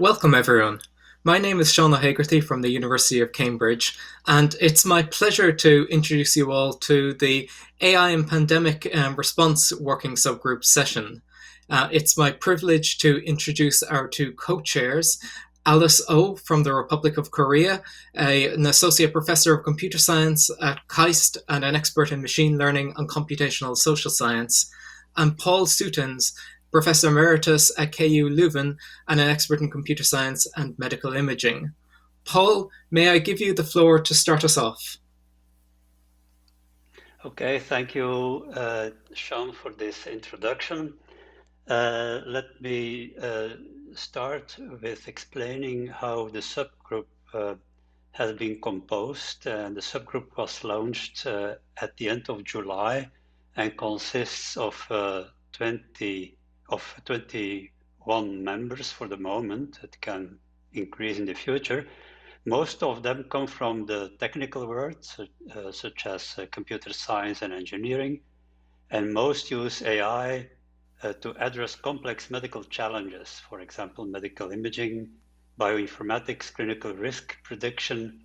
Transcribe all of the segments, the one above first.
Welcome everyone. My name is Sean O'Hagerty from the University of Cambridge, and it's my pleasure to introduce you all to the AI and Pandemic Response Working Subgroup session. It's my privilege to introduce our two co-chairs, Alice Oh from the Republic of Korea, an associate professor of computer science at KAIST and an expert in machine learning and computational social science, and Paul Sutens, Professor Emeritus at KU Leuven and an expert in computer science and medical imaging. Paul, may I give you the floor to start us off? Okay, thank you, Sean, for this introduction. Let me start with explaining how the subgroup has been composed. The subgroup was launched at the end of July and consists of 21 members for the moment. It can increase in the future. Most of them come from the technical world, such as computer science and engineering, and most use AI to address complex medical challenges, for example, medical imaging, bioinformatics, clinical risk prediction,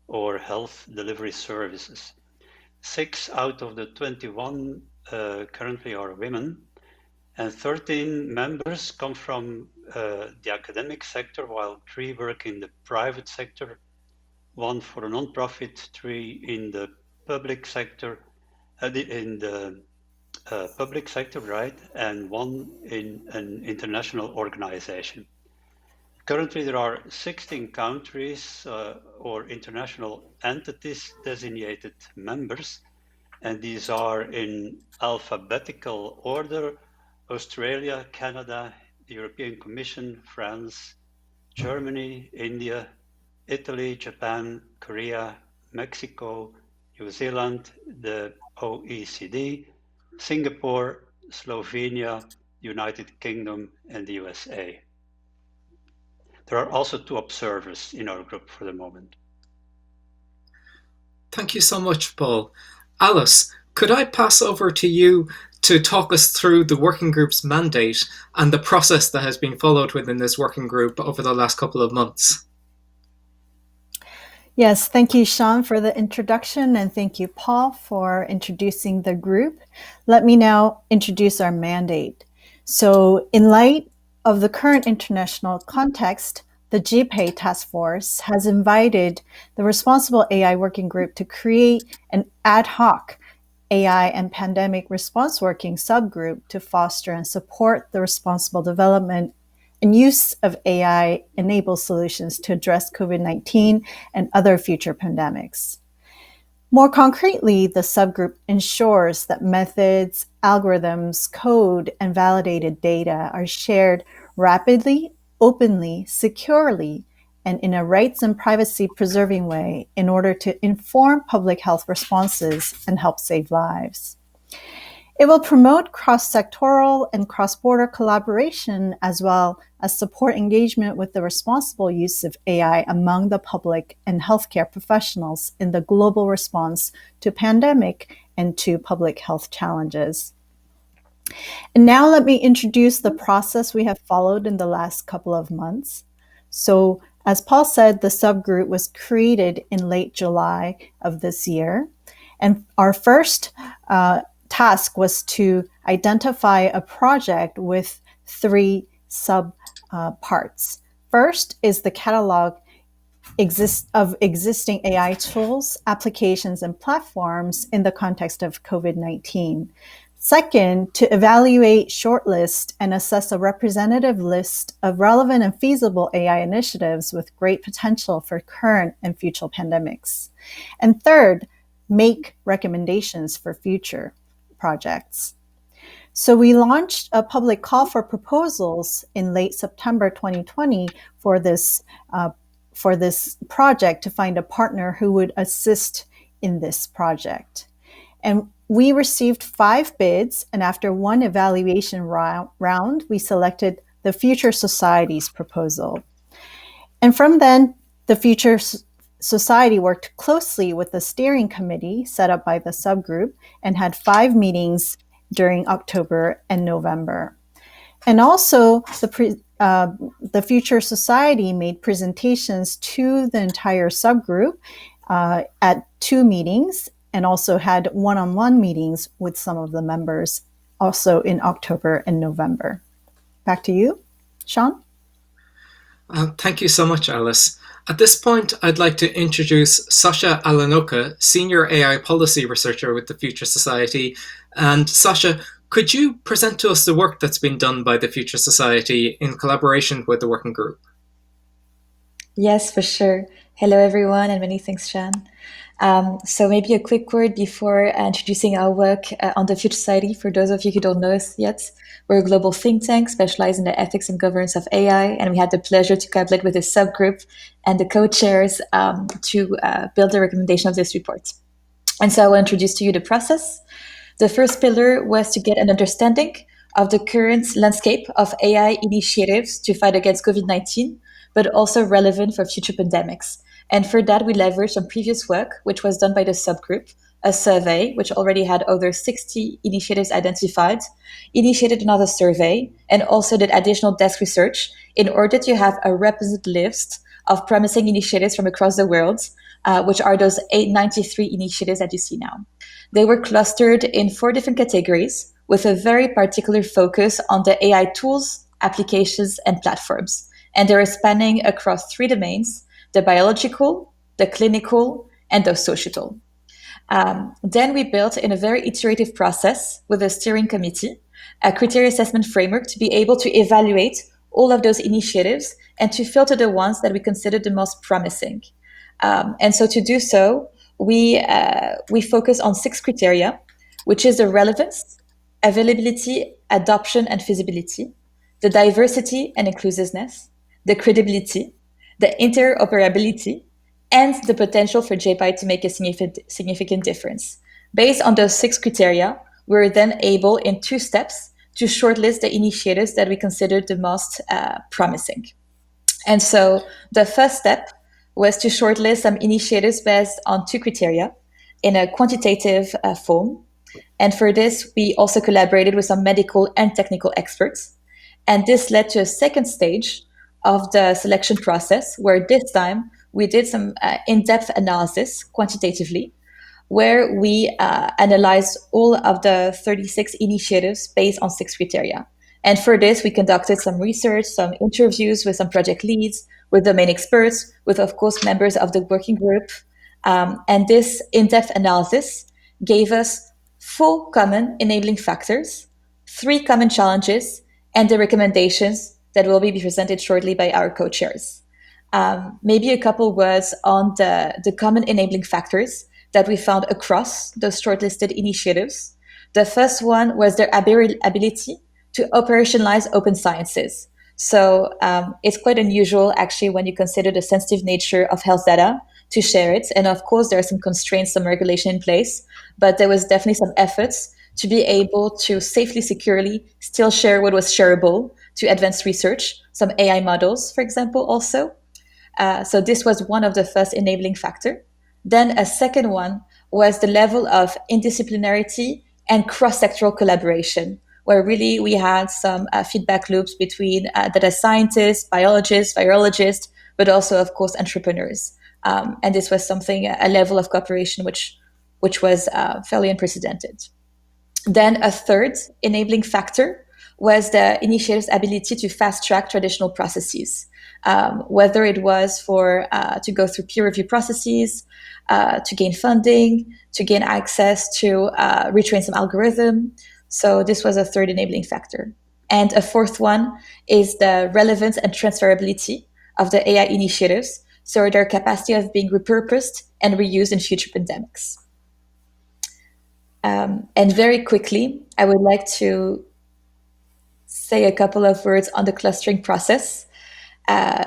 or health delivery services. 6 out of the 21 currently are women, and 13 members come from the academic sector, while 3 work in the private sector, 1 for a non-profit, 3 in the public sector, right, and 1 in an international organization. Currently, there are 16 countries or international entities designated members, and these are in alphabetical order: Australia, Canada, the European Commission, France, Germany, India, Italy, Japan, Korea, Mexico, New Zealand, the OECD, Singapore, Slovenia, United Kingdom, and the USA. There are also 2 observers in our group for the moment. Thank you so much, Paul. Alice, could I pass over to you to talk us through the working group's mandate and the process that has been followed within this working group over the last couple of months? Yes, thank you, Sean, for the introduction, and thank you, Paul, for introducing the group. Let me now introduce our mandate. So, in light of the current international context, the GPAI task force has invited the Responsible AI Working Group to create an ad hoc AI and pandemic response working subgroup to foster and support the responsible development and use of AI-enabled solutions to address COVID-19 and other future pandemics. More concretely, the subgroup ensures that methods, algorithms, code, and validated data are shared rapidly, openly, securely, and in a rights and privacy preserving way in order to inform public health responses and help save lives. It will promote cross-sectoral and cross-border collaboration, as well as support engagement with the responsible use of AI among the public and healthcare professionals in the global response to pandemic and to public health challenges. And now let me introduce the process we have followed in the last couple of months. So, as Paul said, the subgroup was created in late July of this year. And our first task was to identify a project with 3 sub parts. First is the catalog of existing AI tools, applications, and platforms in the context of COVID-19. Second, to evaluate, shortlist, and assess a representative list of relevant and feasible AI initiatives with great potential for current and future pandemics. And third, make recommendations for future projects. So we launched a public call for proposals in late September 2020 for this project to find a partner who would assist in this project. And we received 5 bids, and after 1 evaluation round, we selected the Future Society's proposal. And from then, the Future Society worked closely with the steering committee set up by the subgroup and had 5 meetings during October and November. And also, the the Future Society made presentations to the entire subgroup at 2 meetings, and also had one-on-one meetings with some of the members also in October and November. Back to you, Sean. Thank you so much, Alice. At this point, I'd like to introduce Sasha Alanoka, Senior AI Policy Researcher with the Future Society. And Sasha, could you present to us the work that's been done by the Future Society in collaboration with the working group? Yes, for sure. Hello, everyone, and many thanks, Sean. So maybe a quick word before introducing our work on the Future Society. For those of you who don't know us yet, we're a global think tank specialized in the ethics and governance of AI, and we had the pleasure to collaborate with this subgroup and the co-chairs to build the recommendation of this report. And so I will introduce to you the process. The first pillar was to get an understanding of the current landscape of AI initiatives to fight against COVID-19, but also relevant for future pandemics. And for that, we leveraged some previous work, which was done by the subgroup, a survey, which already had over 60 initiatives identified, initiated another survey, and also did additional desk research in order to have a representative list of promising initiatives from across the world, which are those 893 initiatives that you see now. They were clustered in 4 different categories with a very particular focus on the AI tools, applications, and platforms. And they were spanning across 3 domains: the biological, the clinical, and the societal. Then we built, in a very iterative process with a steering committee, a criteria assessment framework to be able to evaluate all of those initiatives and to filter the ones that we considered the most promising. And so to do so, we focus on 6 criteria, which is the relevance, availability, adoption, and feasibility, the diversity and inclusiveness, the credibility, the interoperability, and the potential for GPAI to make a significant difference. Based on those 6 criteria, we were then able, in 2 steps, to shortlist the initiatives that we considered the most promising. And so the first step was to shortlist some initiatives based on 2 criteria in a quantitative form. And for this, we also collaborated with some medical and technical experts. And this led to a second stage of the selection process, where this time we did some in-depth analysis quantitatively, where we analyzed all of the 36 initiatives based on 6 criteria. And for this, we conducted some research, some interviews with some project leads, with domain experts, with, of course, members of the working group. And this in-depth analysis gave us 4 common enabling factors, 3 common challenges, and the recommendations that will be presented shortly by our co-chairs. Maybe a couple words on the common enabling factors that we found across those shortlisted initiatives. The first one was their ability to operationalize open sciences. So it's quite unusual, actually, when you consider the sensitive nature of health data, to share it. And of course, there are some constraints, some regulation in place, but there was definitely some efforts to be able to safely, securely still share what was shareable to advance research, some AI models, for example, also. So this was one of the first enabling factor. Then a second one was the level of interdisciplinarity and cross-sectoral collaboration, where really we had some feedback loops between data scientists, biologists, virologists, but also, of course, entrepreneurs. And this was something, a level of cooperation which was fairly unprecedented. Then a third enabling factor was the initiative's ability to fast-track traditional processes, whether it was for to go through peer review processes, to gain funding, to gain access to retrain some algorithm. So this was a third enabling factor. And a fourth one is the relevance and transferability of the AI initiatives, so their capacity of being repurposed and reused in future pandemics. And very quickly, I would like to say a couple of words on the clustering process.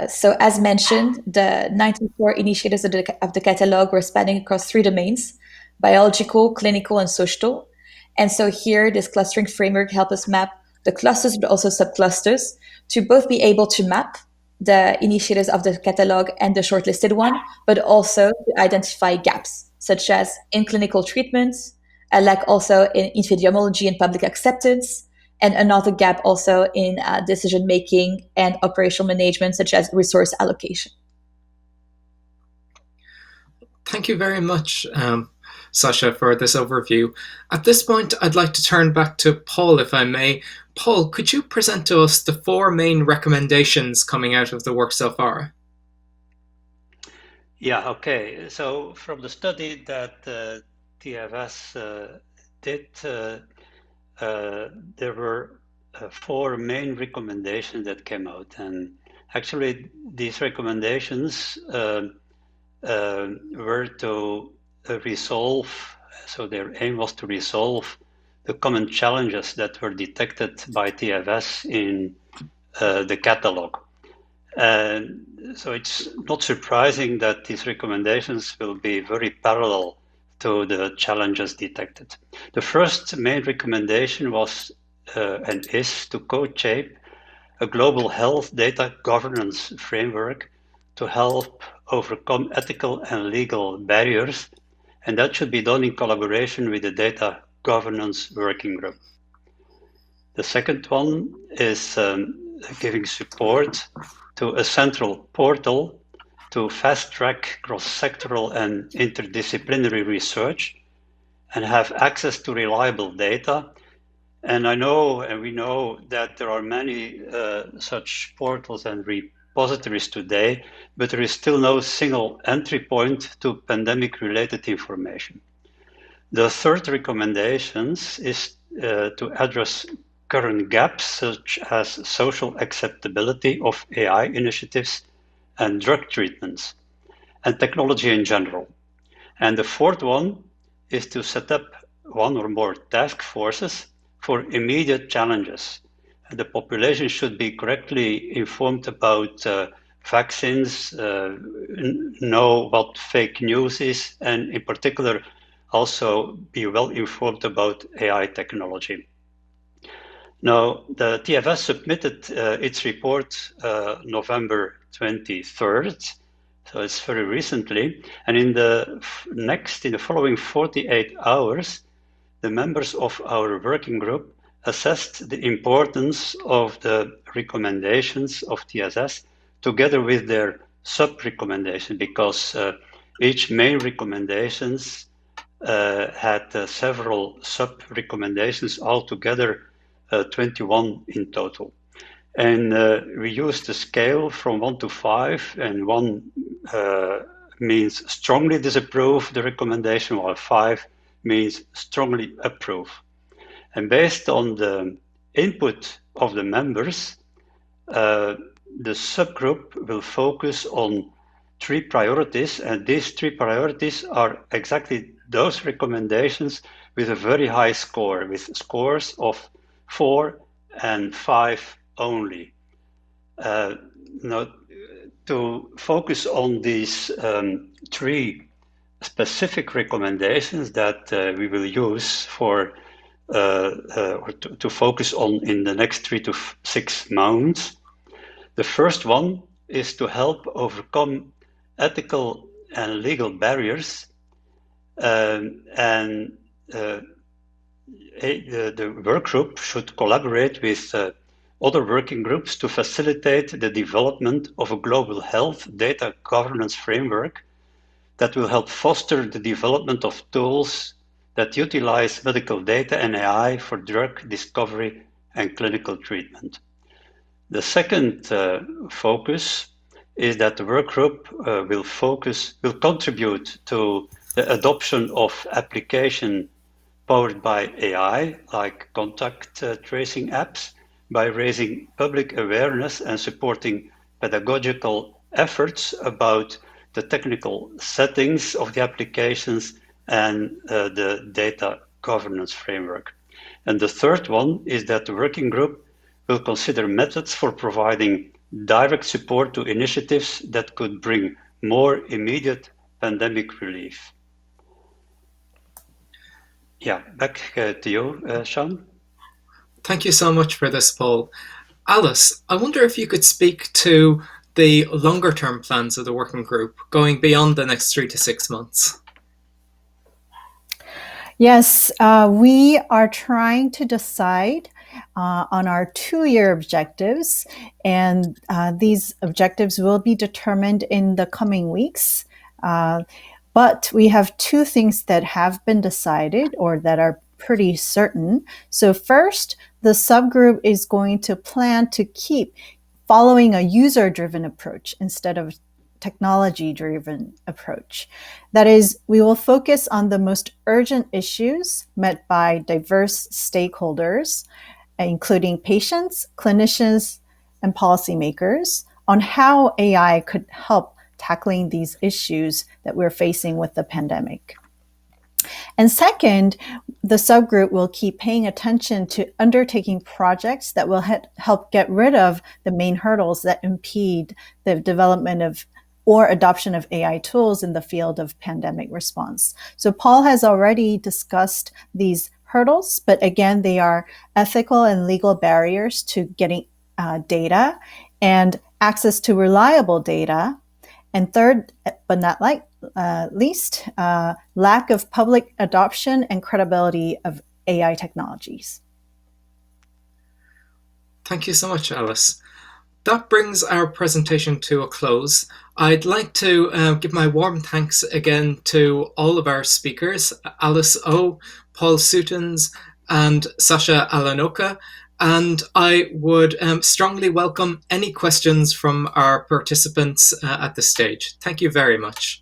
So as mentioned, the 94 initiatives of the catalog were spanning across 3 domains: biological, clinical, and social. And so here, this clustering framework helped us map the clusters, but also subclusters, to both be able to map the initiatives of the catalog and the shortlisted one, but also to identify gaps, such as in clinical treatments, like also in epidemiology and public acceptance, and another gap also in decision making and operational management, such as resource allocation. Thank you very much, Sasha, for this overview. At this point, I'd like to turn back to Paul, if I may. Paul, could you present to us the 4 main recommendations coming out of the work so far? Yeah, okay. So from the study that TFS did, there were 4 main recommendations that came out. And actually, these recommendations were to resolve, so their aim was to resolve the common challenges that were detected by TFS in the catalog. And so it's not surprising that these recommendations will be very parallel to the challenges detected. The first main recommendation was and is to co-shape a global health data governance framework to help overcome ethical and legal barriers, and that should be done in collaboration with the Data Governance Working Group. The second one is giving support to a central portal to fast-track cross-sectoral and interdisciplinary research and have access to reliable data. And I know, and we know that there are many such portals and repositories today, but there is still no single entry point to pandemic-related information. The third recommendation is to address current gaps, such as social acceptability of AI initiatives and drug treatments, and technology in general. And the fourth one is to set up one or more task forces for immediate challenges. The population should be correctly informed about vaccines, know what fake news is, and in particular, also be well informed about AI technology. Now, the TFS submitted its report November 23rd, so it's very recently. And in the following 48 hours, the members of our working group assessed the importance of the recommendations of TSS together with their sub-recommendation, because each main recommendations had several sub-recommendations, altogether 21 in total. And we used a scale from 1 to 5, and 1 means strongly disapprove the recommendation, while 5 means strongly approve. And based on the input of the members, the subgroup will focus on 3 priorities, and these 3 priorities are exactly those recommendations with a very high score, with scores of 4 and 5 only. Now, to focus on these 3 specific recommendations that we will use for or to focus on in the next 3 to 6 months. The first one is to help overcome ethical and legal barriers, and the work group should collaborate with other working groups to facilitate the development of a global health data governance framework that will help foster the development of tools that utilize medical data and AI for drug discovery and clinical treatment. The second focus is that the work group will contribute to the adoption of application powered by AI, like contact tracing apps, by raising public awareness and supporting pedagogical efforts about the technical settings of the applications and the data governance framework. And the third one is that the working group will consider methods for providing direct support to initiatives that could bring more immediate pandemic relief. Yeah, back to you, Sean. Thank you so much for this, Paul. Alice, I wonder if you could speak to the longer term plans of the working group going beyond the next 3 to 6 months. Yes, we are trying to decide on our 2-year objectives, and these objectives will be determined in the coming weeks. But we have 2 things that have been decided or that are pretty certain. So first, the subgroup is going to plan to keep following a user-driven approach instead of technology-driven approach. That is, we will focus on the most urgent issues met by diverse stakeholders, including patients, clinicians, and policymakers, on how AI could help tackling these issues that we're facing with the pandemic. And second, the subgroup will keep paying attention to undertaking projects that will help get rid of the main hurdles that impede the development of or adoption of AI tools in the field of pandemic response. So Paul has already discussed these hurdles, but again, they are ethical and legal barriers to getting data and access to reliable data. And third, but not least, lack of public adoption and credibility of AI technologies. Thank you so much, Alice. That brings our presentation to a close. I'd like to give my warm thanks again to all of our speakers, Alice O, Paul Sutens, and Sasha Alanoka. And I would strongly welcome any questions from our participants at this stage. Thank you very much.